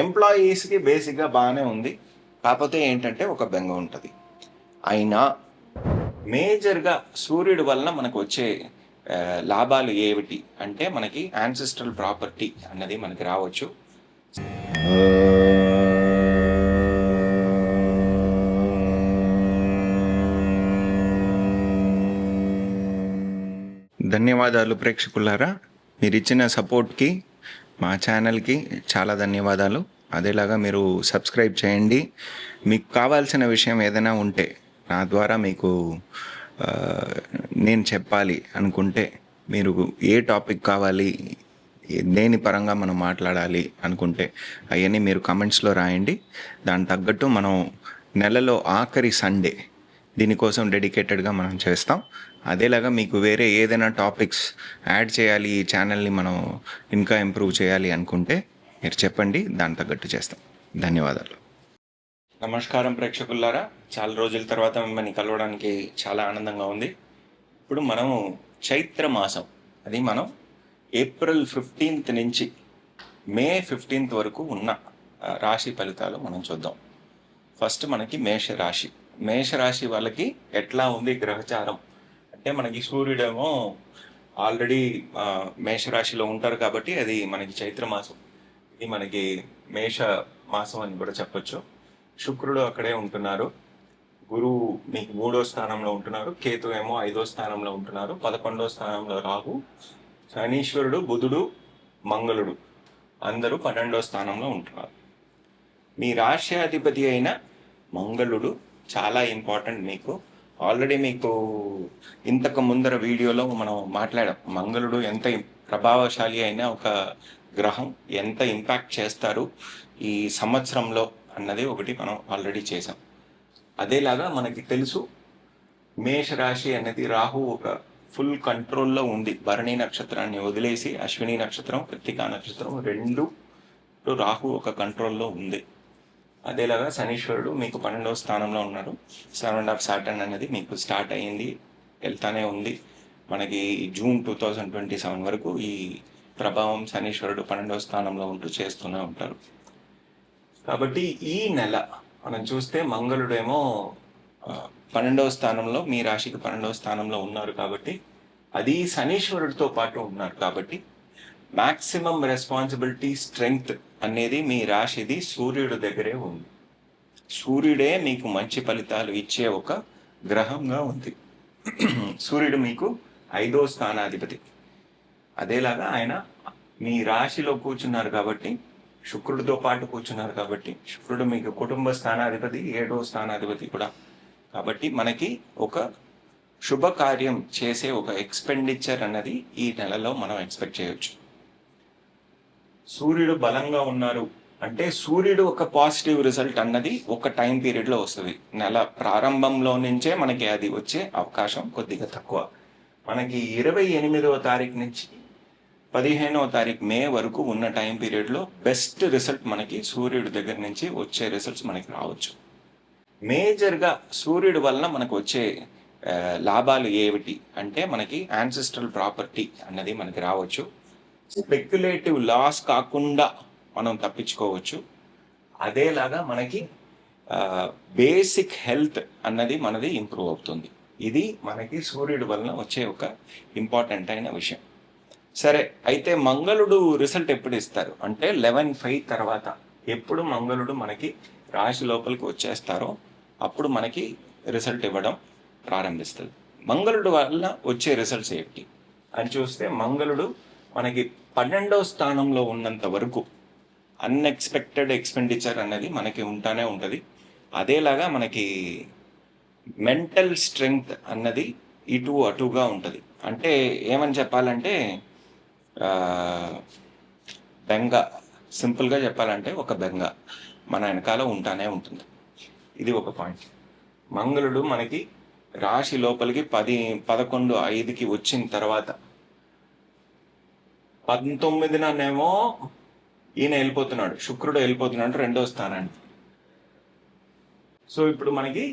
ఎంప్లాయీస్కి బేసిక్గా బాగానే ఉంది. కాకపోతే ఏంటంటే ఒక బెంగ ఉంటుంది. అయినా మేజర్గా సూర్యుడి వలన మనకు వచ్చే లాభాలు ఏమిటి అంటే మనకి యాన్సిస్ట్రల్ ప్రాపర్టీ అన్నది మనకి రావచ్చు. ధన్యవాదాలు ప్రేక్షకులారా, మీరు ఇచ్చిన సపోర్ట్కి మా ఛానల్కి చాలా ధన్యవాదాలు. అదేలాగా మీరు సబ్స్క్రైబ్ చేయండి. మీకు కావాల్సిన విషయం ఏదైనా ఉంటే నా ద్వారా మీకు నేను చెప్పాలి అనుకుంటే మీరు ఏ టాపిక్ కావాలి, దేని పరంగా మనం మాట్లాడాలి అనుకుంటే అవన్నీ మీరు కమెంట్స్లో రాయండి. దాని తగ్గట్టు మనం నెలలో ఆఖరి సండే దీనికోసం డెడికేటెడ్గా మనం చేస్తాం. అదేలాగా మీకు వేరే ఏదైనా టాపిక్స్ యాడ్ చేయాలి, ఈ ఛానల్ని మనం ఇంకా ఇంప్రూవ్ చేయాలి అనుకుంటే మీరు చెప్పండి, దాని తగ్గట్టు చేస్తాం. ధన్యవాదాలు. నమస్కారం ప్రేక్షకులారా, చాలా రోజుల తర్వాత మిమ్మల్ని కలవడానికి చాలా ఆనందంగా ఉంది. ఇప్పుడు మనం చైత్ర మాసం, అది మనం ఏప్రిల్ 15th నుంచి మే 15th వరకు ఉన్న రాశి ఫలితాలు మనం చూద్దాం. ఫస్ట్ మనకి మేషరాశి వాళ్ళకి ఎట్లా ఉంది గ్రహచారం అంటే, మనకి సూర్యుడేమో ఆల్రెడీ మేషరాశిలో ఉంటారు కాబట్టి అది మనకి చైత్ర మాసం, ఇది మనకి మేష మాసం అని కూడా చెప్పొచ్చు. శుక్రుడు అక్కడే ఉంటున్నారు, గురువు మీకు 3వ స్థానంలో ఉంటున్నారు, కేతు ఏమో 5వ స్థానంలో ఉంటున్నారు, 11వ స్థానంలో రాహు, శనీశ్వరుడు, బుధుడు, మంగళుడు అందరూ 12వ స్థానంలో ఉంటున్నారు. మీ రాశ్యాధిపతి అయిన మంగళుడు చాలా ఇంపార్టెంట్. మీకు ఆల్రెడీ మీకు ఇంతకు ముందర వీడియోలో మనం మాట్లాడాం, మంగళుడు ఎంత ప్రభావశాలి అయిన ఒక గ్రహం, ఎంత ఇంపాక్ట్ చేస్తారు ఈ సంవత్సరంలో అన్నది ఒకటి మనం ఆల్రెడీ చేసాం. అదేలాగా మనకి తెలుసు, మేషరాశి అనేది రాహు ఒక ఫుల్ కంట్రోల్లో ఉంది. భరణి నక్షత్రాన్ని వదిలేసి అశ్విని నక్షత్రం, కృత్తికా నక్షత్రం రెండు రాహు ఒక కంట్రోల్లో ఉంది. అదేలాగా శనీశ్వరుడు మీకు 12వ స్థానంలో ఉన్నారు. 7.5 సాటర్న్ అనేది మీకు స్టార్ట్ అయ్యింది, వెళ్తానే ఉంది. మనకి జూన్ 2027 వరకు ఈ ప్రభావం శనీశ్వరుడు 12వ స్థానంలో ఉంటూ చేస్తూనే ఉంటారు. కాబట్టి ఈ నెల మనం చూస్తే మంగళుడేమో 12వ స్థానంలో, మీ రాశికి 12వ స్థానంలో ఉన్నారు కాబట్టి, అది శనీశ్వరుడితో పాటు ఉన్నారు కాబట్టి మ్యాక్సిమం రెస్పాన్సిబిలిటీ, స్ట్రెంగ్త్ అనేది మీ రాశిది సూర్యుడి దగ్గరే ఉంది. సూర్యుడే మీకు మంచి ఫలితాలు ఇచ్చే ఒక గ్రహంగా ఉంది. సూర్యుడు మీకు 5వ స్థానాధిపతి. అదేలాగా ఆయన మీ రాశిలో కూర్చున్నారు కాబట్టి, శుక్రుడితో పాటు కూర్చున్నారు కాబట్టి, శుక్రుడు మీకు కుటుంబ స్థానాధిపతి, 7వ స్థానాధిపతి కూడా. కాబట్టి మనకి ఒక శుభకార్యం చేసే ఒక ఎక్స్పెండిచర్ అన్నది ఈ నెలలో మనం ఎక్స్పెక్ట్ చేయొచ్చు. సూర్యుడు బలంగా ఉన్నారు అంటే సూర్యుడు ఒక పాజిటివ్ రిజల్ట్ అన్నది ఒక టైం పీరియడ్లో వస్తుంది. నెల ప్రారంభంలో నుంచే మనకి అది వచ్చే అవకాశం కొద్దిగా తక్కువ. మనకి 28వ తారీఖు నుంచి 15వ తారీఖు మే వరకు ఉన్న టైం పీరియడ్లో బెస్ట్ రిజల్ట్ మనకి సూర్యుడి దగ్గర నుంచి వచ్చే రిజల్ట్స్ మనకి రావచ్చు. మేజర్గా సూర్యుడి వలన మనకు వచ్చే లాభాలు ఏమిటి అంటే మనకి యాన్సిస్ట్రల్ ప్రాపర్టీ అన్నది మనకి రావచ్చు. స్పెక్యులేటివ్ లాస్ కాకుండా మనం తప్పించుకోవచ్చు. అదేలాగా మనకి బేసిక్ హెల్త్ అన్నది మనది ఇంప్రూవ్ అవుతుంది. ఇది మనకి సూర్యుడి వలన వచ్చే ఒక ఇంపార్టెంట్ అయిన విషయం. సరే, అయితే మంగళుడు రిజల్ట్ ఎప్పుడు ఇస్తారు అంటే 11/5 తర్వాత ఎప్పుడు మంగళుడు మనకి రాశి లోపలికి వచ్చేస్తారో అప్పుడు మనకి రిజల్ట్ ఇవ్వడం ప్రారంభిస్తుంది. మంగళుడు వల్ల వచ్చే రిజల్ట్స్ ఏమిటి అని చూస్తే, మంగళుడు మనకి 12వ స్థానంలో ఉన్నంత వరకు అన్ఎక్స్పెక్టెడ్ ఎక్స్పెండిచర్ అనేది మనకి ఉంటానే ఉంటుంది. అదేలాగా మనకి మెంటల్ స్ట్రెంగ్త్ అన్నది ఇటు అటుగా ఉంటుంది. అంటే ఏమని చెప్పాలంటే, బెంగ, సింపుల్గా చెప్పాలంటే ఒక బెంగ మన వెనకాల ఉంటానే ఉంటుంది. ఇది ఒక పాయింట్. మంగళుడు మనకి రాశి లోపలికి 11/5కి వచ్చిన తర్వాత 19నేమో ఈయన వెళ్ళిపోతున్నాడు, శుక్రుడు వెళ్ళిపోతున్నాడు 2వ స్థానానికి. సో ఇప్పుడు మనకి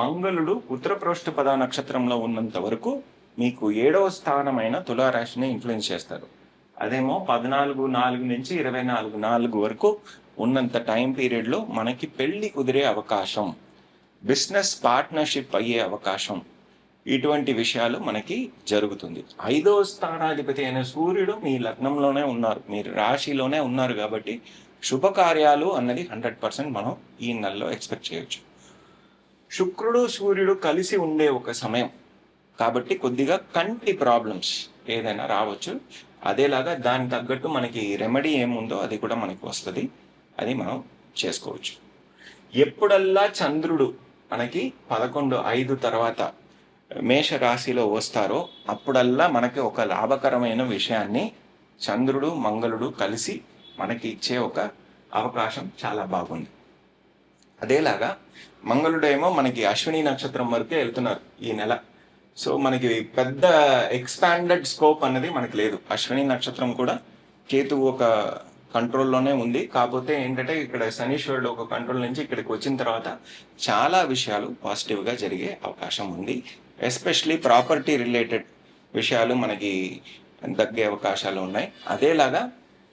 మంగళుడు ఉత్తరప్రోష్ఠపద నక్షత్రంలో ఉన్నంత వరకు మీకు 7వ స్థానమైన తులారాశిని ఇన్ఫ్లుయెన్స్ చేస్తారు. అదేమో 14/4 నుంచి 24/4 వరకు ఉన్నంత టైం పీరియడ్లో మనకి పెళ్ళి కుదిరే అవకాశం, బిజినెస్ పార్ట్నర్షిప్ అయ్యే అవకాశం, ఇటువంటి విషయాలు మనకి జరుగుతుంది. 5వ స్థానాధిపతి అయిన సూర్యుడు మీ లగ్నంలోనే ఉన్నారు, మీరు రాశిలోనే ఉన్నారు కాబట్టి శుభకార్యాలు అన్నది 100% మనం ఈ నెలలో ఎక్స్పెక్ట్ చేయొచ్చు. శుక్రుడు సూర్యుడు కలిసి ఉండే ఒక సమయం కాబట్టి కొద్దిగా కంటి ప్రాబ్లమ్స్ ఏదైనా రావచ్చు. అదేలాగా దానికి తగ్గట్టు మనకి రెమెడీ ఏముందో అది కూడా మనకి వస్తుంది, అది మనం చేసుకోవచ్చు. ఎప్పుడల్లా చంద్రుడు మనకి 11/5 తర్వాత మేషరాశిలో వస్తారో అప్పుడల్లా మనకి ఒక లాభకరమైన విషయాన్ని చంద్రుడు మంగళుడు కలిసి మనకి ఇచ్చే ఒక అవకాశం చాలా బాగుంది. అదేలాగా మంగళుడేమో మనకి అశ్విని నక్షత్రం వరకే వెళ్తున్నారు ఈ నెల. సో మనకి పెద్ద ఎక్స్పాండెడ్ స్కోప్ అన్నది మనకి లేదు. అశ్విని నక్షత్రం కూడా కేతువు ఒక కంట్రోల్లోనే ఉంది. కాకపోతే ఏంటంటే ఇక్కడ శనీశ్వరుడు ఒక కంట్రోల్ నుంచి ఇక్కడికి వచ్చిన తర్వాత చాలా విషయాలు పాజిటివ్గా జరిగే అవకాశం ఉంది. ఎస్పెషలీ ప్రాపర్టీ రిలేటెడ్ విషయాలు మనకి తగ్గే అవకాశాలు ఉన్నాయి. అదేలాగా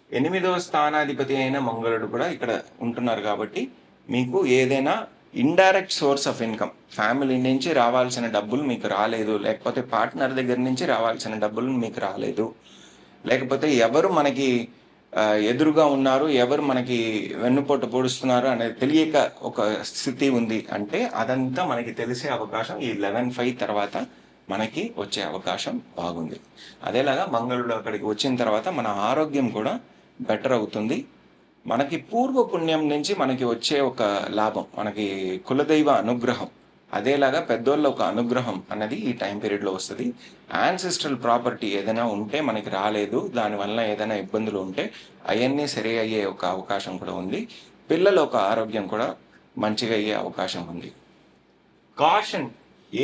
8వ స్థానాధిపతి అయిన మంగళుడు కూడా ఇక్కడ ఉంటున్నారు కాబట్టి మీకు ఏదైనా indirect source of income, family నుంచి రావాల్సిన డబ్బులు మీకు రాలేదు, లేకపోతే పార్ట్నర్ దగ్గర నుంచి రావాల్సిన డబ్బులు మీకు రాలేదు, లేకపోతే ఎవరు మనకి ఎదురుగా ఉన్నారు, ఎవరు మనకి వెన్నుపోటు పొడుస్తున్నారు అనేది తెలియక ఒక స్థితి ఉంది అంటే అదంతా మనకి తెలిసే అవకాశం ఈ 11/5 తర్వాత మనకి వచ్చే అవకాశం బాగుంది. అదేలాగా మంగళుడు అక్కడికి వచ్చిన తర్వాత మన ఆరోగ్యం కూడా బెటర్ అవుతుంది. మనకి పూర్వ పుణ్యం నుంచి మనకి వచ్చే ఒక లాభం, మనకి కులదైవ అనుగ్రహం, అదేలాగా పెద్దోళ్ళ ఒక అనుగ్రహం అన్నది ఈ టైం పీరియడ్లో వస్తుంది. యాన్సెస్ట్రల్ ప్రాపర్టీ ఏదైనా ఉంటే మనకి రాలేదు, దానివల్ల ఏదైనా ఇబ్బందులు ఉంటే అవన్నీ సరి అయ్యే ఒక అవకాశం కూడా ఉంది. పిల్లల ఒక ఆరోగ్యం కూడా మంచిగా అయ్యే అవకాశం ఉంది. కాషన్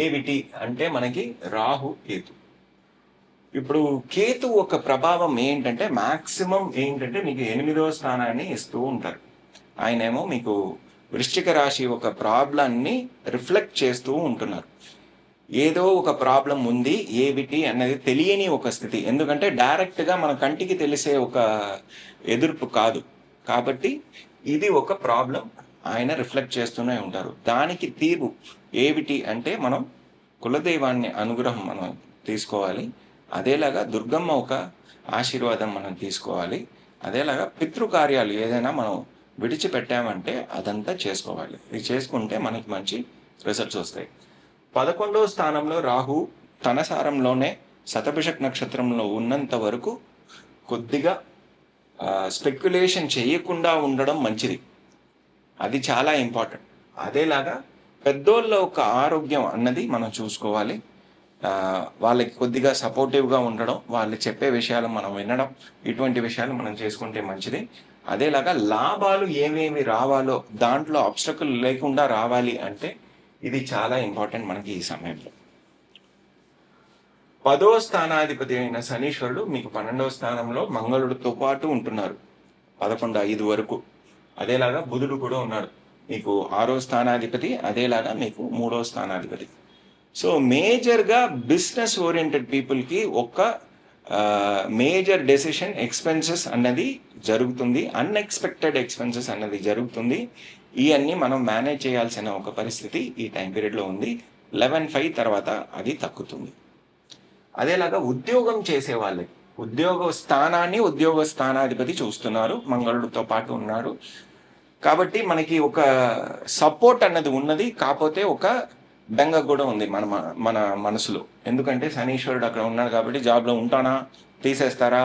ఏమిటి అంటే మనకి రాహు కేతు. ఇప్పుడు కేతు ఒక ప్రభావం ఏంటంటే మ్యాక్సిమం ఏంటంటే మీకు 8వ స్థానాన్ని ఇస్తూ ఉంటారు. ఆయనేమో మీకు వృశ్చిక రాశి ఒక ప్రాబ్లాన్ని రిఫ్లెక్ట్ చేస్తూ ఉంటున్నారు. ఏదో ఒక ప్రాబ్లం ఉంది ఏమిటి అన్నది తెలియని ఒక స్థితి, ఎందుకంటే డైరెక్ట్గా మన కంటికి తెలిసే ఒక ఎదుర్పు కాదు కాబట్టి ఇది ఒక ప్రాబ్లం ఆయన రిఫ్లెక్ట్ చేస్తూనే ఉంటారు. దానికి తీరు ఏమిటి అంటే మనం కులదైవాన్ని అనుగ్రహం మనం తీసుకోవాలి. అదేలాగా దుర్గమ్మ ఒక ఆశీర్వాదం మనం తీసుకోవాలి. అదేలాగా పితృకార్యాలు ఏదైనా మనం విడిచిపెట్టామంటే అదంతా చేసుకోవాలి. ఇది చేసుకుంటే మనకి మంచి రిజల్ట్స్ వస్తాయి. 11వ స్థానంలో రాహు తన సారంలోనే శతభిషక్ నక్షత్రంలో ఉన్నంత వరకు కొద్దిగా స్పెక్యులేషన్ చేయకుండా ఉండడం మంచిది, అది చాలా ఇంపార్టెంట్. అదేలాగా పెద్దోళ్ళ ఒక ఆరోగ్యం అన్నది మనం చూసుకోవాలి. వాళ్ళకి కొద్దిగా సపోర్టివ్గా ఉండడం, వాళ్ళు చెప్పే విషయాలు మనం వినడం, ఇటువంటి విషయాలు మనం చేసుకుంటే మంచిది. అదేలాగా లాభాలు ఏమేమి రావాలో దాంట్లో అబ్స్టకల్ లేకుండా రావాలి అంటే ఇది చాలా ఇంపార్టెంట్ మనకి ఈ సమయంలో. 10వ స్థానాధిపతి అయిన శనీశ్వరుడు మీకు 12వ స్థానంలో మంగళుడితో పాటు ఉంటున్నారు 11/5 వరకు. అదేలాగా బుధుడు కూడా ఉన్నాడు మీకు 6వ స్థానాధిపతి, అదేలాగా మీకు 3వ స్థానాధిపతి. సో మేజర్గా బిజినెస్ ఓరియంటెడ్ పీపుల్కి ఒక మేజర్ డెసిషన్ ఎక్స్పెన్సెస్ అన్నది జరుగుతుంది, అన్ఎక్స్పెక్టెడ్ ఎక్స్పెన్సెస్ అన్నది జరుగుతుంది. ఇవన్నీ మనం మేనేజ్ చేయాల్సిన ఒక పరిస్థితి ఈ టైం పీరియడ్లో ఉంది. 11/5 తర్వాత అది తగ్గుతుంది. అదేలాగా ఉద్యోగం చేసే వాళ్ళకి ఉద్యోగ స్థానాధిపతి చూస్తున్నారు, మంగళుడితో పాటు ఉన్నారు కాబట్టి మనకి ఒక సపోర్ట్ అన్నది ఉన్నది. కాకపోతే ఒక బెంగ కూడా ఉంది మన మనసులో, ఎందుకంటే శనీశ్వరుడు అక్కడ ఉన్నాడు కాబట్టి జాబ్లో ఉంటానా, తీసేస్తారా,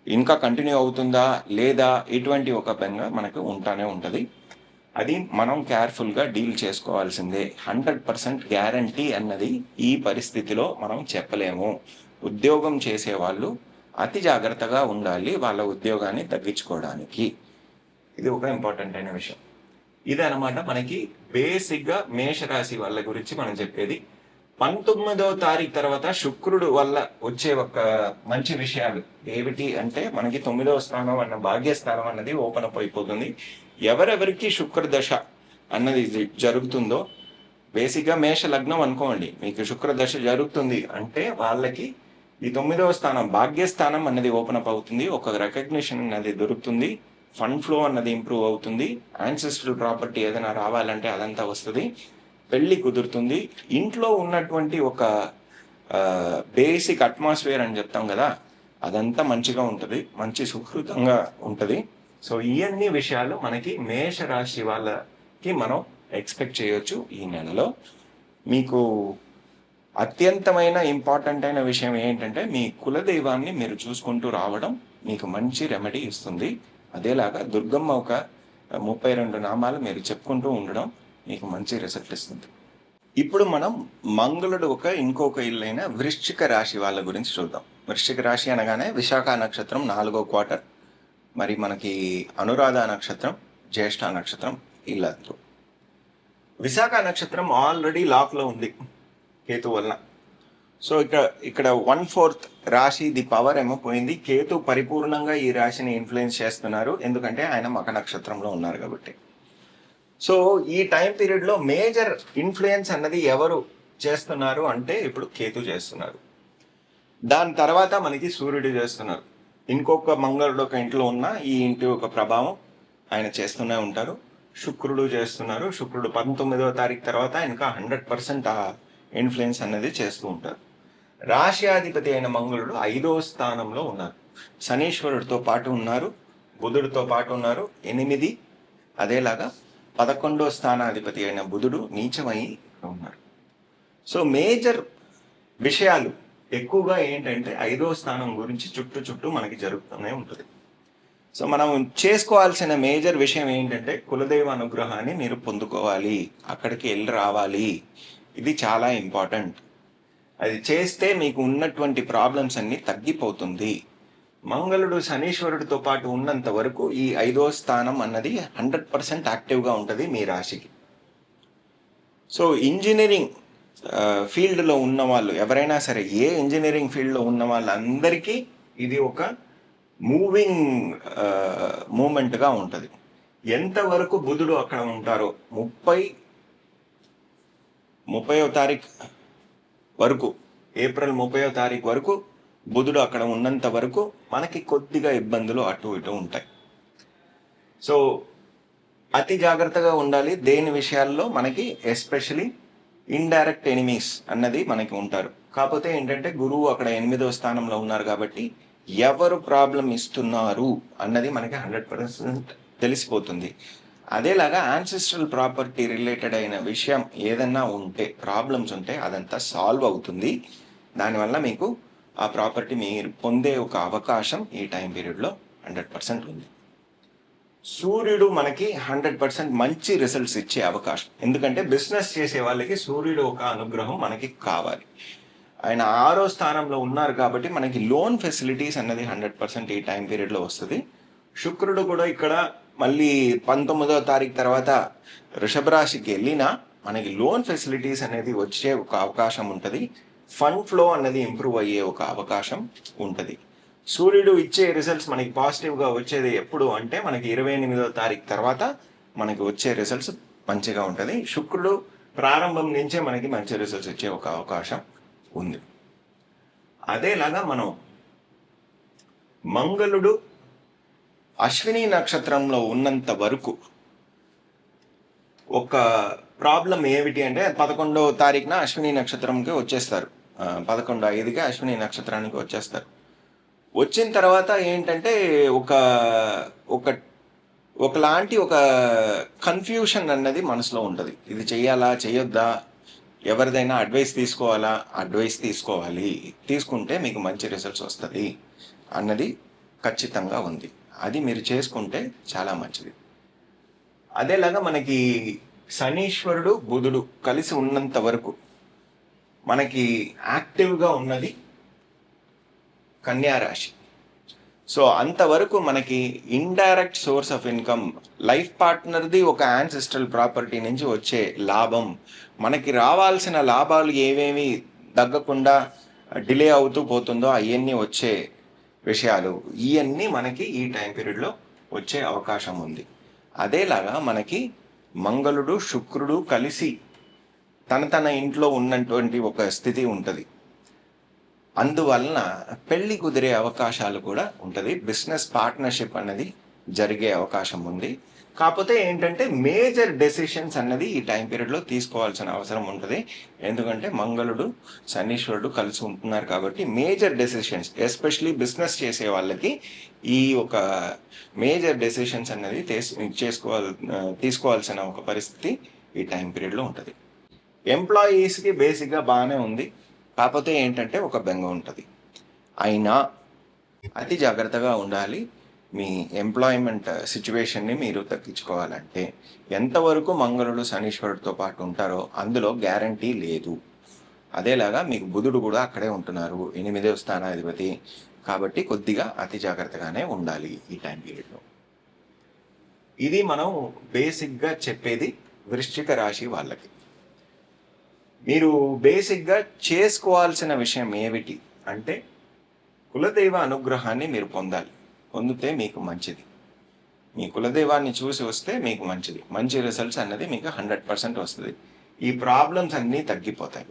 ఇంకా కంటిన్యూ అవుతుందా లేదా, ఇటువంటి ఒక బెంగ మనకు ఉంటానే ఉంటుంది. అది మనం కేర్ఫుల్గా డీల్ చేసుకోవాల్సిందే. 100% గ్యారంటీ అన్నది ఈ పరిస్థితిలో మనం చెప్పలేము. ఉద్యోగం చేసేవాళ్ళు అతి జాగ్రత్తగా ఉండాలి వాళ్ళ ఉద్యోగాన్ని తగ్గించుకోవడానికి. ఇది ఒక ఇంపార్టెంట్ అయిన విషయం. ఇది అనమాట మనకి బేసిక్గా మేషరాశి వాళ్ళ గురించి మనం చెప్పేది. 19వ తారీఖు తర్వాత శుక్రుడు వల్ల వచ్చే ఒక మంచి విషయాలు ఏమిటి అంటే మనకి 9వ స్థానం అన్న భాగ్యస్థానం అన్నది ఓపెన్ అప్ అయిపోతుంది. ఎవరెవరికి శుక్ర దశ అన్నది జరుగుతుందో, బేసిక్గా మేష లగ్నం అనుకోండి, మీకు శుక్ర దశ జరుగుతుంది అంటే వాళ్ళకి ఈ 9వ స్థానం భాగ్యస్థానం అన్నది ఓపెన్ అప్ అవుతుంది, ఒక రికగ్నిషన్ అన్నది దొరుకుతుంది. ఫండ్ ఫ్లో అన్నది ఇంప్రూవ్ అవుతుంది, యాన్సెస్ట్రల్ ప్రాపర్టీ ఏదైనా రావాలంటే అదంతా వస్తుంది, పెళ్ళి కుదురుతుంది, ఇంట్లో ఉన్నటువంటి ఒక బేసిక్ అట్మాస్ఫియర్ అని చెప్తాం కదా, అదంతా మంచిగా ఉంటుంది, మంచి సుహృతంగా ఉంటుంది. సో ఇవన్నీ విషయాలు మనకి మేషరాశి వాళ్ళకి మనం ఎక్స్పెక్ట్ చేయొచ్చు ఈ నెలలో. మీకు అత్యంతమైన ఇంపార్టెంట్ అయిన విషయం ఏంటంటే మీ కులదైవాన్ని మీరు చూసుకుంటూ రావడం మీకు మంచి రెమెడీ ఇస్తుంది. అదేలాగా దుర్గమ్మ ఒక 32 నామాలు మీరు చెప్పుకుంటూ ఉండడం మీకు మంచి రిజల్ట్ ఇస్తుంది. ఇప్పుడు మనం మంగళుడు ఇంకొక ఇల్లైన వృశ్చిక రాశి వాళ్ళ గురించి చూద్దాం. వృశ్చిక రాశి అనగానే విశాఖ నక్షత్రం 4వ క్వార్టర్, మరి మనకి అనురాధ నక్షత్రం, జ్యేష్ఠ నక్షత్రం ఇల్లందరూ. విశాఖ నక్షత్రం ఆల్రెడీ లాక్లో ఉంది కేతు వలన. సో ఇక్కడ 1/4 రాశి ది పవర్ ఏమో పోయింది. కేతు పరిపూర్ణంగా ఈ రాశిని ఇన్ఫ్లుయెన్స్ చేస్తున్నారు, ఎందుకంటే ఆయన మక నక్షత్రంలో ఉన్నారు కాబట్టి. సో ఈ టైం పీరియడ్లో మేజర్ ఇన్ఫ్లుయెన్స్ అన్నది ఎవరు చేస్తున్నారు అంటే ఇప్పుడు కేతు చేస్తున్నారు. దాని తర్వాత మనకి సూర్యుడు చేస్తున్నారు. ఇంకొక మంగళుడు ఒక ఇంట్లో ఉన్న ఈ ఇంటి ఒక ప్రభావం ఆయన చేస్తూనే ఉంటారు. శుక్రుడు చేస్తున్నారు. శుక్రుడు 19వ తారీఖు తర్వాత ఇంకా 100% ఆ ఇన్ఫ్లుయెన్స్ అనేది చేస్తూ ఉంటారు. రాశ్యాధిపతి అయిన మంగళుడు 5వ స్థానంలో ఉన్నారు. శనీశ్వరుడితో పాటు ఉన్నారు, బుధుడితో పాటు ఉన్నారు 8. అదేలాగా 11వ స్థానాధిపతి అయిన బుధుడు నీచమై ఉన్నారు. సో మేజర్ విషయాలు ఎక్కువగా ఏంటంటే 5వ స్థానం గురించి చుట్టూ మనకి జరుగుతూనే ఉంటుంది. సో మనం చేసుకోవాల్సిన మేజర్ విషయం ఏంటంటే కులదైవ అనుగ్రహాన్ని మీరు పొందుకోవాలి, అక్కడికి వెళ్ళి రావాలి. ఇది చాలా ఇంపార్టెంట్. అది చేస్తే మీకు ఉన్నటువంటి ప్రాబ్లమ్స్ అన్ని తగ్గిపోతుంది. మంగళుడు శనీశ్వరుడితో పాటు ఉన్నంత వరకు ఈ 5వ స్థానం అన్నది 100% యాక్టివ్గా ఉంటుంది మీ రాశికి. సో ఇంజనీరింగ్ ఫీల్డ్లో ఉన్న వాళ్ళు ఎవరైనా సరే, ఏ ఇంజనీరింగ్ ఫీల్డ్లో ఉన్న వాళ్ళందరికీ ఇది ఒక మూవింగ్ మూమెంట్గా ఉంటుంది. ఎంతవరకు బుధుడు అక్కడ ఉంటారో 30వ తారీఖు వరకు, ఏప్రిల్ 30వ తారీఖు వరకు బుధుడు అక్కడ ఉన్నంత వరకు మనకి కొద్దిగా ఇబ్బందులు అటు ఇటు ఉంటాయి. సో అతి జాగ్రత్తగా ఉండాలి. దేని విషయాల్లో మనకి ఎస్పెషలీ ఇండైరెక్ట్ ఎనిమీస్ అన్నది మనకి ఉంటారు. కాకపోతే ఏంటంటే గురువు అక్కడ 8వ స్థానంలో ఉన్నారు కాబట్టి ఎవరు ప్రాబ్లం ఇస్తున్నారు అన్నది మనకి 100% తెలిసిపోతుంది. అదేలాగా యాన్సెస్ట్రల్ ప్రాపర్టీ రిలేటెడ్ అయిన విషయం ఏదన్నా ఉంటే, ప్రాబ్లమ్స్ ఉంటే అదంతా సాల్వ్ అవుతుంది. దానివల్ల మీకు ఆ ప్రాపర్టీ మీరు పొందే ఒక అవకాశం ఈ టైం పీరియడ్లో 100% ఉంది. సూర్యుడు మనకి 100% మంచి రిజల్ట్స్ ఇచ్చే అవకాశం. ఎందుకంటే బిజినెస్ చేసే వాళ్ళకి సూర్యుడు ఒక అనుగ్రహం మనకి కావాలి. ఆయన 6వ స్థానంలో ఉన్నారు కాబట్టి మనకి లోన్ ఫెసిలిటీస్ అన్నది 100% ఈ టైం పీరియడ్లో వస్తుంది. శుక్రుడు కూడా ఇక్కడ మళ్ళీ 19వ తారీఖు తర్వాత వృషభ రాశికి వెళ్ళినా మనకి లోన్ ఫెసిలిటీస్ అనేది వచ్చే ఒక అవకాశం ఉంటుంది. ఫండ్ ఫ్లో అన్నది ఇంప్రూవ్ అయ్యే ఒక అవకాశం ఉంటుంది. సూర్యుడు ఇచ్చే రిజల్ట్స్ మనకి పాజిటివ్గా వచ్చేది ఎప్పుడు అంటే మనకి 28వ తారీఖు తర్వాత మనకి వచ్చే రిజల్ట్స్ మంచిగా ఉంటుంది. శుక్రుడు ప్రారంభం నుంచే మనకి మంచి రిజల్ట్స్ ఇచ్చే ఒక అవకాశం ఉంది. అదేలాగా మనం మంగళుడు అశ్విని నక్షత్రంలో ఉన్నంత వరకు ఒక ప్రాబ్లం ఏమిటి అంటే 11వ తారీఖున అశ్విని నక్షత్రంకి వచ్చేస్తారు. 11/5కి అశ్విని నక్షత్రానికి వచ్చేస్తారు. వచ్చిన తర్వాత ఏంటంటే ఒకలాంటి ఒక కన్ఫ్యూషన్ అన్నది మనసులో ఉంటుంది. ఇది చెయ్యాలా చేయొద్దా, ఎవరిదైనా అడ్వైస్ తీసుకోవాలా, అడ్వైస్ తీసుకోవాలి, తీసుకుంటే మీకు మంచి రిజల్ట్స్ వస్తుంది అన్నది ఖచ్చితంగా ఉంది. అది మీరు చేసుకుంటే చాలా మంచిది. అదేలాగా మనకి శనీశ్వరుడు బుధుడు కలిసి ఉన్నంత వరకు మనకి యాక్టివ్గా ఉన్నది కన్యా రాశి. సో అంతవరకు మనకి indirect source of income, life పార్ట్నర్ది ఒక యాన్సెస్ట్రల్ ప్రాపర్టీ నుంచి వచ్చే లాభం, మనకి రావాల్సిన లాభాలు ఏవేమి తగ్గకుండా డిలే అవుతూ పోతుందో అవన్నీ వచ్చే విషయాలు, ఇవన్నీ మనకి ఈ టైం పీరియడ్లో వచ్చే అవకాశం ఉంది. అదేలాగా మనకి మంగళుడు శుక్రుడు కలిసి తన ఇంట్లో ఉన్నటువంటి ఒక స్థితి ఉంటుంది. అందువలన పెళ్లి కుదిరే అవకాశాలు కూడా ఉంటుంది. బిజినెస్ పార్ట్నర్షిప్ అనేది జరిగే అవకాశం ఉంది. కాకపోతే ఏంటంటే మేజర్ డెసిషన్స్ అన్నది ఈ టైం పీరియడ్లో తీసుకోవాల్సిన అవసరం ఉంటుంది. ఎందుకంటే మంగళుడు శనీశ్వరుడు కలిసి ఉంటున్నారు కాబట్టి మేజర్ డెసిషన్స్ ఎస్పెషలీ బిజినెస్ చేసే వాళ్ళకి ఈ ఒక మేజర్ డెసిషన్స్ అనేది తీసుకోవాల్సిన ఒక పరిస్థితి ఈ టైం పీరియడ్లో ఉంటుంది. ఎంప్లాయీస్కి బేసిక్గా బాగానే ఉంది. కాకపోతే ఏంటంటే ఒక బెంగ ఉంటుంది. అయినా అతి జాగ్రత్తగా ఉండాలి. మీ ఎంప్లాయ్మెంట్ సిచ్యువేషన్ని మీరు తగ్గించుకోవాలంటే ఎంతవరకు మంగళుడు శనీశ్వరుడితో పాటు ఉంటారో అందులో గ్యారంటీ లేదు. అదేలాగా మీకు బుధుడు కూడా అక్కడే ఉంటున్నారు, 8వ స్థానాధిపతి. కాబట్టి కొద్దిగా అతి జాగ్రత్తగానే ఉండాలి ఈ టైం పీరియడ్లో. ఇది మనం బేసిక్గా చెప్పేది వృశ్చిక రాశి వాళ్ళకి. మీరు బేసిక్గా చేసుకోవాల్సిన విషయం ఏమిటి అంటే కులదైవ అనుగ్రహాన్ని మీరు పొందితే మీకు మంచిది. మీ కులదైవాన్ని చూసి వస్తే మీకు మంచిది. మంచి రిజల్ట్స్ అన్నది మీకు 100% వస్తుంది. ఈ ప్రాబ్లమ్స్ అన్నీ తగ్గిపోతాయి.